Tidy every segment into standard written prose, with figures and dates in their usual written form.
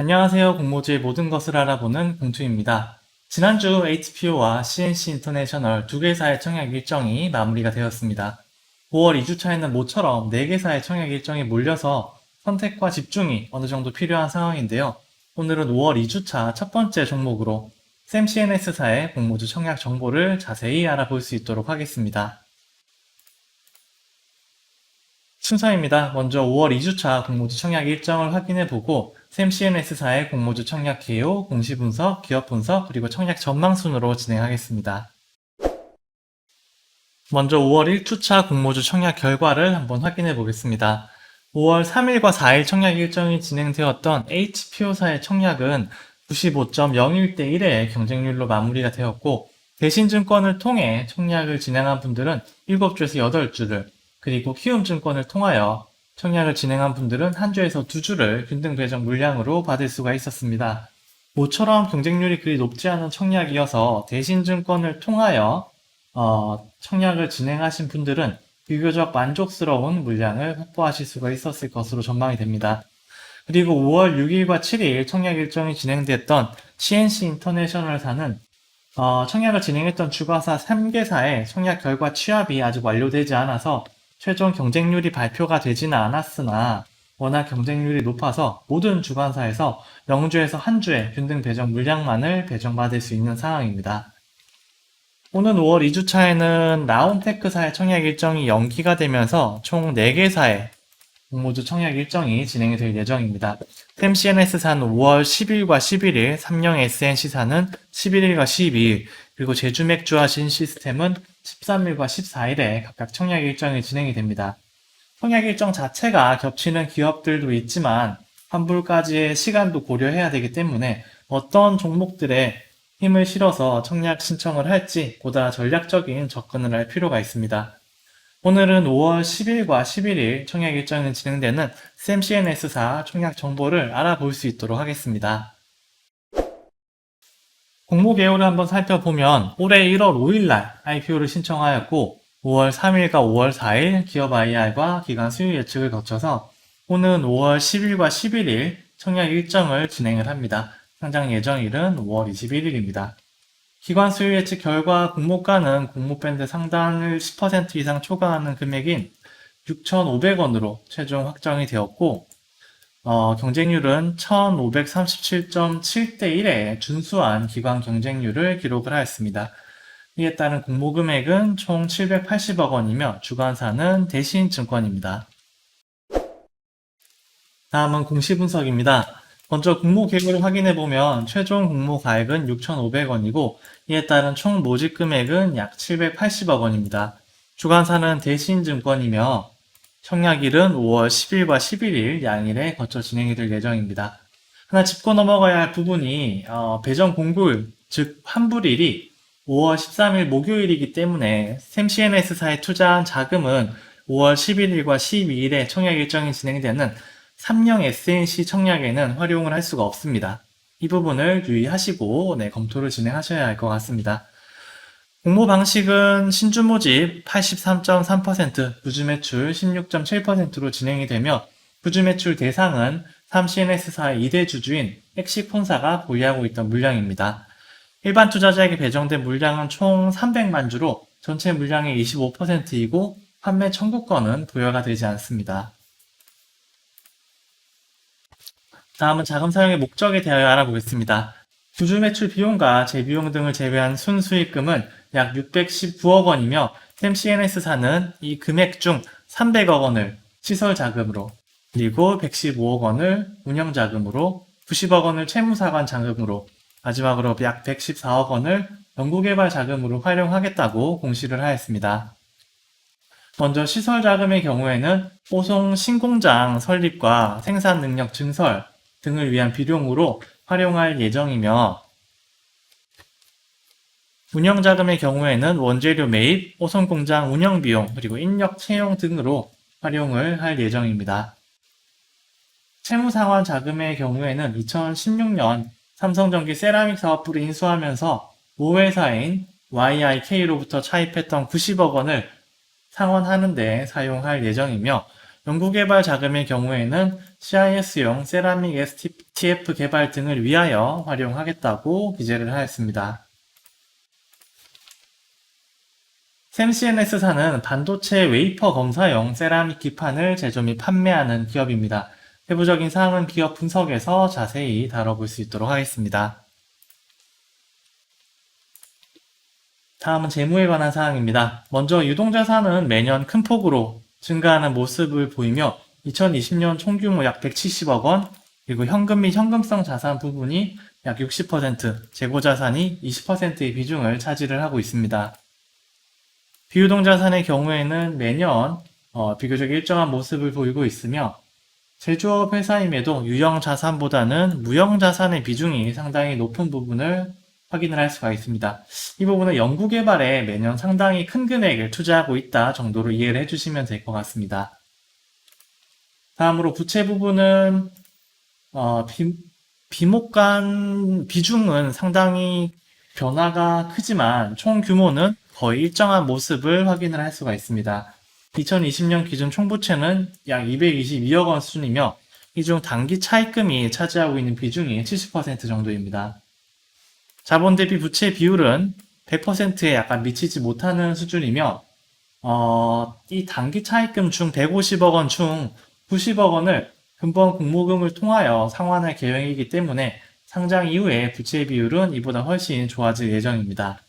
안녕하세요. 공모주의 모든 것을 알아보는 공투입니다. 지난주 HPO와 CNC 인터내셔널 두 개사의 청약 일정이 마무리가 되었습니다. 5월 2주차에는 모처럼 4개사의 청약 일정이 몰려서 선택과 집중이 어느 정도 필요한 상황인데요. 오늘은 5월 2주차 첫 번째 종목으로 샘 CNS사의 공모주 청약 정보를 자세히 알아볼 수 있도록 하겠습니다. 순서입니다. 먼저 5월 2주차 공모주 청약 일정을 확인해보고 샘 CNS사의 공모주 청약 개요, 공시 분석, 기업 분석, 그리고 청약 전망 순으로 진행하겠습니다. 먼저 5월 1주차 공모주 청약 결과를 한번 확인해 보겠습니다. 5월 3일과 4일 청약 일정이 진행되었던 HPO사의 청약은 95.01대 1의 경쟁률로 마무리가 되었고, 대신증권을 통해 청약을 진행한 분들은 7주에서 8주를, 그리고 키움증권을 통하여 청약을 진행한 분들은 1주에서 2주를 균등 배정 물량으로 받을 수가 있었습니다. 모처럼 경쟁률이 그리 높지 않은 청약이어서 대신증권을 통하여 청약을 진행하신 분들은 비교적 만족스러운 물량을 확보하실 수가 있었을 것으로 전망이 됩니다. 그리고 5월 6일과 7일 청약 일정이 진행됐던 CNC 인터내셔널사는 청약을 진행했던 주가사 3개사의 청약 결과 취합이 아직 완료되지 않아서 최종 경쟁률이 발표가 되지는 않았으나 워낙 경쟁률이 높아서 모든 주관사에서 0주에서 1주의 균등 배정 물량만을 배정받을 수 있는 상황입니다. 오는 5월 2주차에는 라온테크사의 청약 일정이 연기가 되면서 총 4개사의 공모주 청약 일정이 진행이 될 예정입니다. 샘 CNS사는 5월 10일과 11일, 삼성 SNC사는 11일과 12일, 그리고 제주맥주하신 시스템은 13일과 14일에 각각 청약 일정이 진행이 됩니다. 청약 일정 자체가 겹치는 기업들도 있지만 환불까지의 시간도 고려해야 되기 때문에 어떤 종목들에 힘을 실어서 청약 신청을 할지 보다 전략적인 접근을 할 필요가 있습니다. 오늘은 5월 10일과 11일 청약 일정이 진행되는 샘 CNS사 청약 정보를 알아볼 수 있도록 하겠습니다. 공모 개요를 한번 살펴보면 올해 1월 5일날 IPO를 신청하였고 5월 3일과 5월 4일 기업 IR과 기관 수요 예측을 거쳐서 오는 5월 10일과 11일 청약 일정을 진행을 합니다. 상장 예정일은 5월 21일입니다. 기관 수요 예측 결과 공모가는 공모밴드 상단을 10% 이상 초과하는 금액인 6,500원으로 최종 확정이 되었고 경쟁률은 1537.7대 1에 준수한 기관 경쟁률을 기록을 하였습니다. 이에 따른 공모 금액은 총 780억 원이며 주관사는 대신증권입니다. 다음은 공시 분석입니다. 먼저 공모 계획을 확인해보면 최종 공모 가액은 6,500원이고 이에 따른 총 모집 금액은 약 780억 원입니다. 주관사는 대신증권이며 청약일은 5월 10일과 11일 양일에 거쳐 진행이 될 예정입니다. 하나 짚고 넘어가야 할 부분이 배정 공고일, 즉 환불일이 5월 13일 목요일이기 때문에 샘 CNS사에 투자한 자금은 5월 11일과 12일에 청약 일정이 진행되는 삼성 SNC 청약에는 활용을 할 수가 없습니다. 이 부분을 유의하시고 검토를 진행하셔야 할 것 같습니다. 공모 방식은 신주 모집 83.3%, 부주 매출 16.7%로 진행이 되며 부주 매출 대상은 3CNS사의 2대 주주인 엑시폰사가 보유하고 있던 물량입니다. 일반 투자자에게 배정된 물량은 총 300만 주로 전체 물량의 25%이고 판매 청구권은 부여가 되지 않습니다. 다음은 자금 사용의 목적에 대하여 알아보겠습니다. 부주 매출 비용과 재비용 등을 제외한 순수익금은 약 619억 원이며 샘 CNS사는 이 금액 중 300억 원을 시설 자금으로 그리고 115억 원을 운영 자금으로 90억 원을 채무사관 자금으로 마지막으로 약 114억 원을 연구개발 자금으로 활용하겠다고 공시를 하였습니다. 먼저 시설 자금의 경우에는 호송 신공장 설립과 생산 능력 증설 등을 위한 비용으로 활용할 예정이며 운영자금의 경우에는 원재료 매입, 호송공장 운영비용, 그리고 인력 채용 등으로 활용을 할 예정입니다. 채무상환 자금의 경우에는 2016년 삼성전기 세라믹 사업부를 인수하면서 모회사인 YIK로부터 차입했던 90억 원을 상환하는 데 사용할 예정이며 연구개발 자금의 경우에는 CIS용 세라믹 STF 개발 등을 위하여 활용하겠다고 기재를 하였습니다. 샘CNS사는 반도체 웨이퍼 검사용 세라믹 기판을 제조 및 판매하는 기업입니다. 세부적인 사항은 기업 분석에서 자세히 다뤄볼 수 있도록 하겠습니다. 다음은 재무에 관한 사항입니다. 먼저 유동자산은 매년 큰 폭으로 증가하는 모습을 보이며 2020년 총규모 약 170억 원, 그리고 현금 및 현금성 자산 부분이 약 60%, 재고자산이 20%의 비중을 차지를 하고 있습니다. 비유동자산의 경우에는 매년 비교적 일정한 모습을 보이고 있으며 제조업 회사임에도 유형자산보다는 무형자산의 비중이 상당히 높은 부분을 확인을 할 수가 있습니다. 이 부분은 연구개발에 매년 상당히 큰 금액을 투자하고 있다 정도로 이해를 해주시면 될 것 같습니다. 다음으로 부채 부분은 비목간 비중은 상당히 변화가 크지만 총 규모는 거의 일정한 모습을 확인을 할 수가 있습니다. 2020년 기준 총부채는 약 222억 원 수준이며 이 중 단기 차입금이 차지하고 있는 비중이 70% 정도입니다. 자본 대비 부채 비율은 100%에 약간 미치지 못하는 수준이며 이 단기 차입금 중 150억 원 중 90억 원을 근본 공모금을 통하여 상환할 계획이기 때문에 상장 이후에 부채 비율은 이보다 훨씬 좋아질 예정입니다.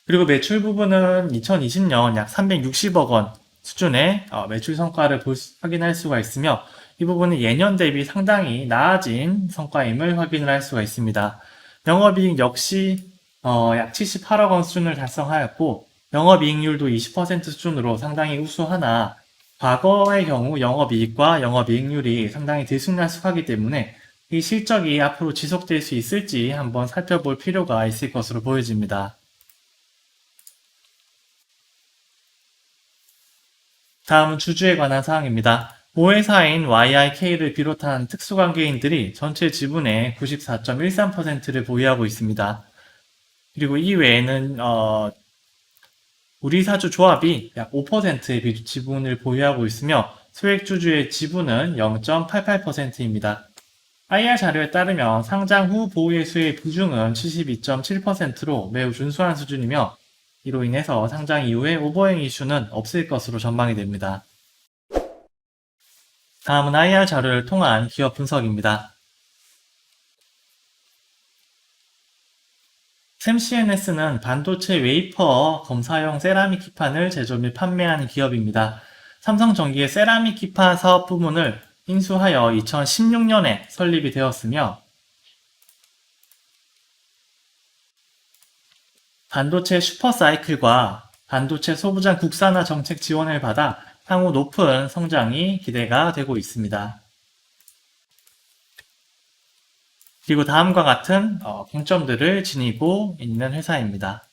그리고 매출 부분은 2020년 약 360억 원 수준의 매출 성과를 확인할 수가 있으며 이 부분은 예년 대비 상당히 나아진 성과임을 확인을 할 수가 있습니다. 영업이익 역시 약 78억 원 수준을 달성하였고 영업이익률도 20% 수준으로 상당히 우수하나 과거의 경우 영업이익과 영업이익률이 상당히 들쑥날쑥하기 때문에 이 실적이 앞으로 지속될 수 있을지 한번 살펴볼 필요가 있을 것으로 보여집니다. 다음은 주주에 관한 사항입니다. 모회사인 YIK를 비롯한 특수관계인들이 전체 지분의 94.13%를 보유하고 있습니다. 그리고 이 외에는 우리사주 조합이 약 5%의 지분을 보유하고 있으며 소액주주의 지분은 0.88%입니다. IR 자료에 따르면 상장 후 보유회수의 비중은 72.7%로 매우 준수한 수준이며 이로 인해서 상장 이후에 오버행 이슈는 없을 것으로 전망이 됩니다. 다음은 IR 자료를 통한 기업 분석입니다. 샘CNS는 반도체 웨이퍼 검사용 세라믹 기판을 제조 및 판매하는 기업입니다. 삼성전기의 세라믹 기판 사업 부문을 인수하여 2016년에 설립이 되었으며 반도체 슈퍼사이클과 반도체 소부장 국산화 정책 지원을 받아 향후 높은 성장이 기대가 되고 있습니다. 그리고 다음과 같은 공점들을 지니고 있는 회사입니다.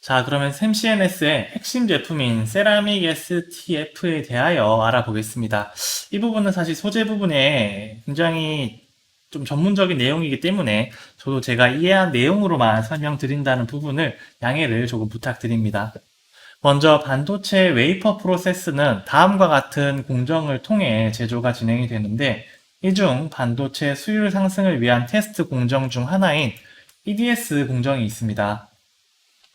자, 그러면 샘CNS의 핵심 제품인 세라믹 STF에 대하여 알아보겠습니다. 이 부분은 사실 소재 부분에 굉장히 좀 전문적인 내용이기 때문에 저도 제가 이해한 내용으로만 설명드린다는 부분을 양해를 조금 부탁드립니다. 먼저 반도체 웨이퍼 프로세스는 다음과 같은 공정을 통해 제조가 진행이 되는데 이 중 반도체 수율 상승을 위한 테스트 공정 중 하나인 EDS 공정이 있습니다.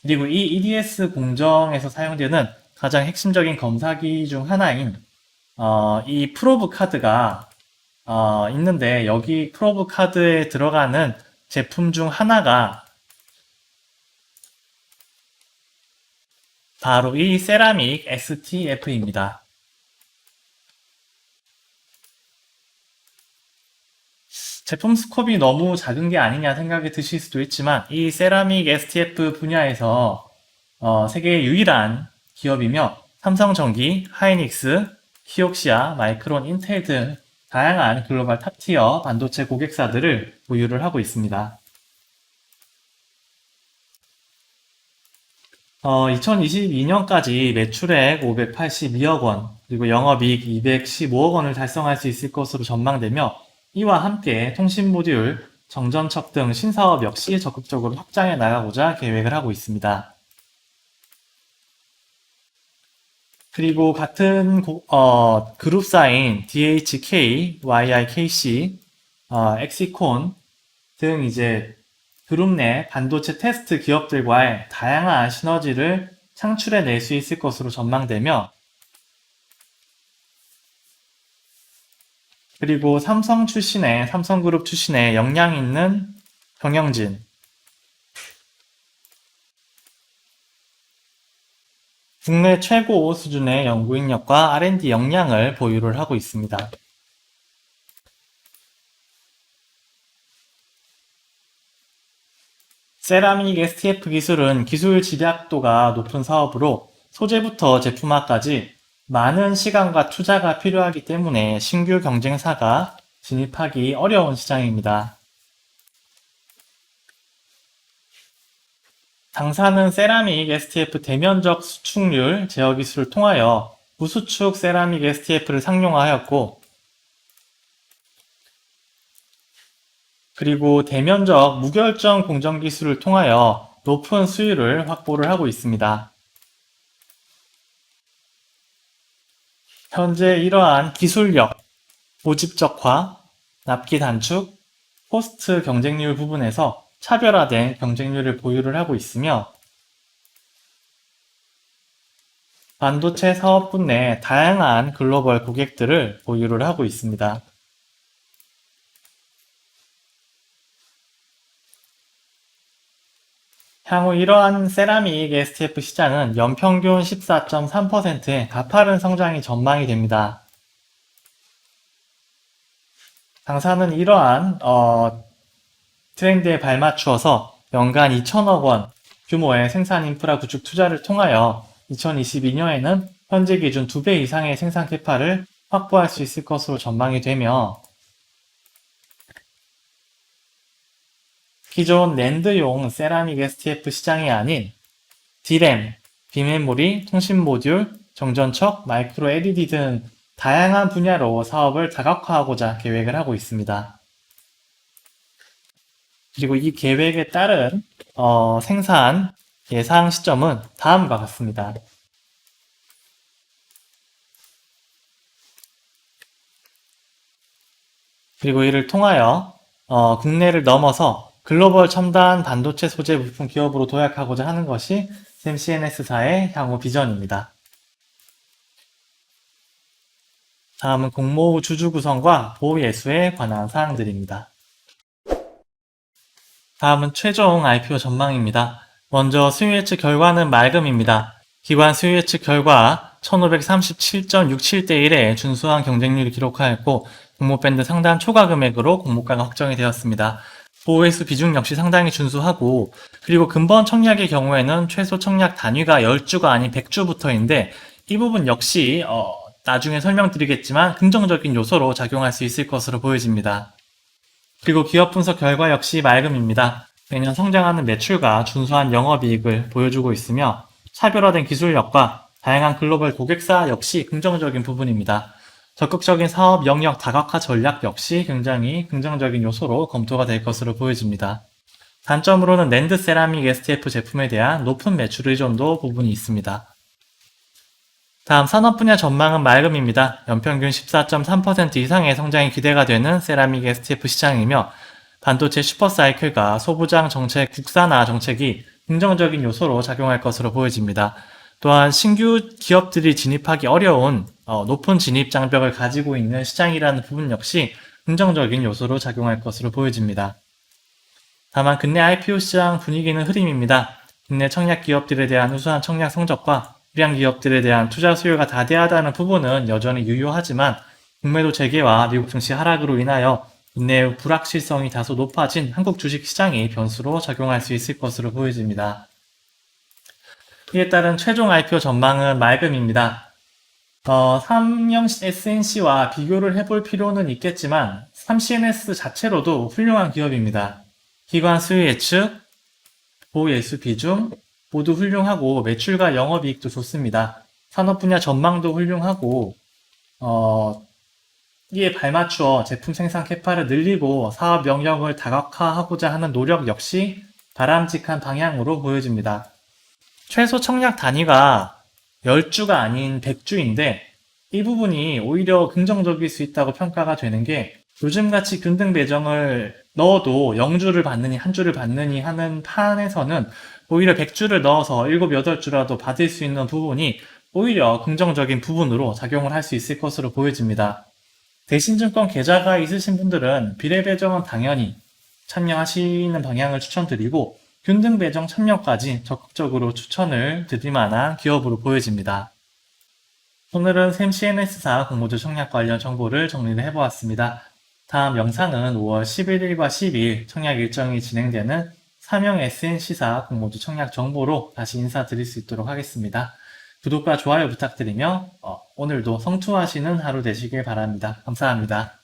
그리고 이 EDS 공정에서 사용되는 가장 핵심적인 검사기 중 하나인 이 프로브 카드가 있는데 여기 프로브 카드에 들어가는 제품 중 하나가 바로 이 세라믹 STF입니다. 제품 스콥이 너무 작은 게 아니냐 생각이 드실 수도 있지만 이 세라믹 STF 분야에서 세계 유일한 기업이며 삼성전기, 하이닉스, 키옥시아, 마이크론, 인텔 등 다양한 글로벌 탑티어 반도체 고객사들을 보유를 하고 있습니다. 2022년까지 매출액 582억 원, 그리고 영업이익 215억 원을 달성할 수 있을 것으로 전망되며 이와 함께 통신 모듈 정전척 등 신사업 역시 적극적으로 확장해 나가고자 계획을 하고 있습니다. 그리고 같은 그룹사인 DHK, YIKC, 엑시콘 등 이제 그룹 내 반도체 테스트 기업들과의 다양한 시너지를 창출해낼 수 있을 것으로 전망되며, 그리고 삼성그룹 출신의 역량 있는 경영진, 국내 최고 수준의 연구 인력과 R&D 역량을 보유를 하고 있습니다. 세라믹 STF 기술은 기술 집약도가 높은 사업으로 소재부터 제품화까지 많은 시간과 투자가 필요하기 때문에 신규 경쟁사가 진입하기 어려운 시장입니다. 당사는 세라믹 STF 대면적 수축률 제어 기술을 통하여 무수축 세라믹 STF를 상용화하였고, 그리고 대면적 무결정 공정 기술을 통하여 높은 수율을 확보를 하고 있습니다. 현재 이러한 기술력, 고집적화, 납기 단축, 코스트 경쟁률 부분에서 차별화된 경쟁률을 보유를 하고 있으며, 반도체 사업분 내 다양한 글로벌 고객들을 보유를 하고 있습니다. 향후 이러한 세라믹 STF 시장은 연평균 14.3%의 가파른 성장이 전망이 됩니다. 당사는 이러한 트렌드에 발맞추어서 연간 2천억 원 규모의 생산 인프라 구축 투자를 통하여 2022년에는 현재 기준 2배 이상의 생산 캐파를 확보할 수 있을 것으로 전망이 되며, 기존 랜드용 세라믹 STF 시장이 아닌 D램, 비메모리, 통신 모듈, 정전척, 마이크로 LED 등 다양한 분야로 사업을 다각화하고자 계획을 하고 있습니다. 그리고 이 계획에 따른 생산 예상 시점은 다음과 같습니다. 그리고 이를 통하여 국내를 넘어서 글로벌 첨단 반도체 소재 부품 기업으로 도약하고자 하는 것이 샘CNS사의 향후 비전입니다. 다음은 공모후 주주 구성과 보호 예수에 관한 사항들입니다. 다음은 최종 IPO 전망입니다. 먼저 수요 예측 결과는 맑음입니다. 기관 수요 예측 결과 1537.67대 1에 준수한 경쟁률을 기록하였고, 공모밴드 상단 초과 금액으로 공모가가 확정이 되었습니다. 보호회수 비중 역시 상당히 준수하고, 그리고 근본 청약의 경우에는 최소 청약 단위가 10주가 아닌 100주부터인데, 이 부분 역시 나중에 설명드리겠지만 긍정적인 요소로 작용할 수 있을 것으로 보여집니다. 그리고 기업 분석 결과 역시 맑음입니다. 매년 성장하는 매출과 준수한 영업이익을 보여주고 있으며, 차별화된 기술력과 다양한 글로벌 고객사 역시 긍정적인 부분입니다. 적극적인 사업 영역 다각화 전략 역시 굉장히 긍정적인 요소로 검토가 될 것으로 보여집니다. 단점으로는 랜드 세라믹 STF 제품에 대한 높은 매출 의존도 부분이 있습니다. 다음 산업 분야 전망은 맑음입니다. 연평균 14.3% 이상의 성장이 기대가 되는 세라믹 STF 시장이며, 반도체 슈퍼사이클과 소부장 정책 국산화 정책이 긍정적인 요소로 작용할 것으로 보여집니다. 또한 신규 기업들이 진입하기 어려운 높은 진입 장벽을 가지고 있는 시장이라는 부분 역시 긍정적인 요소로 작용할 것으로 보여집니다. 다만 국내 IPO 시장 분위기는 흐림입니다. 국내 청약 기업들에 대한 우수한 청약 성적과 우량 기업들에 대한 투자 수요가 다대하다는 부분은 여전히 유효하지만, 국매도 재개와 미국 증시 하락으로 인하여 국내 불확실성이 다소 높아진 한국 주식 시장이 변수로 작용할 수 있을 것으로 보여집니다. 이에 따른 최종 IPO 전망은 맑음입니다. 삼성 SNC와 비교를 해볼 필요는 있겠지만, 삼CNS 자체로도 훌륭한 기업입니다. 기관 수요 예측, 보호 예수 비중 모두 훌륭하고 매출과 영업이익도 좋습니다. 산업 분야 전망도 훌륭하고 이에 발맞추어 제품 생산 캐파를 늘리고 사업 영역을 다각화하고자 하는 노력 역시 바람직한 방향으로 보여집니다. 최소 청약 단위가 10주가 아닌 100주인데 이 부분이 오히려 긍정적일 수 있다고 평가가 되는 게 요즘같이 균등 배정을 넣어도 0주를 받느니 1주를 받느니 하는 판에서는 오히려 100주를 넣어서 7, 8주라도 받을 수 있는 부분이 오히려 긍정적인 부분으로 작용을 할 수 있을 것으로 보여집니다. 대신증권 계좌가 있으신 분들은 비례 배정은 당연히 참여하시는 방향을 추천드리고 균등 배정 참여까지 적극적으로 추천을 드릴 만한 기업으로 보여집니다. 오늘은 샘 CNS사 공모주 청약 관련 정보를 정리를 해보았습니다. 다음 영상은 5월 11일과 12일 청약 일정이 진행되는 삼형 SNC사 공모주 청약 정보로 다시 인사드릴 수 있도록 하겠습니다. 구독과 좋아요 부탁드리며 오늘도 성투하시는 하루 되시길 바랍니다. 감사합니다.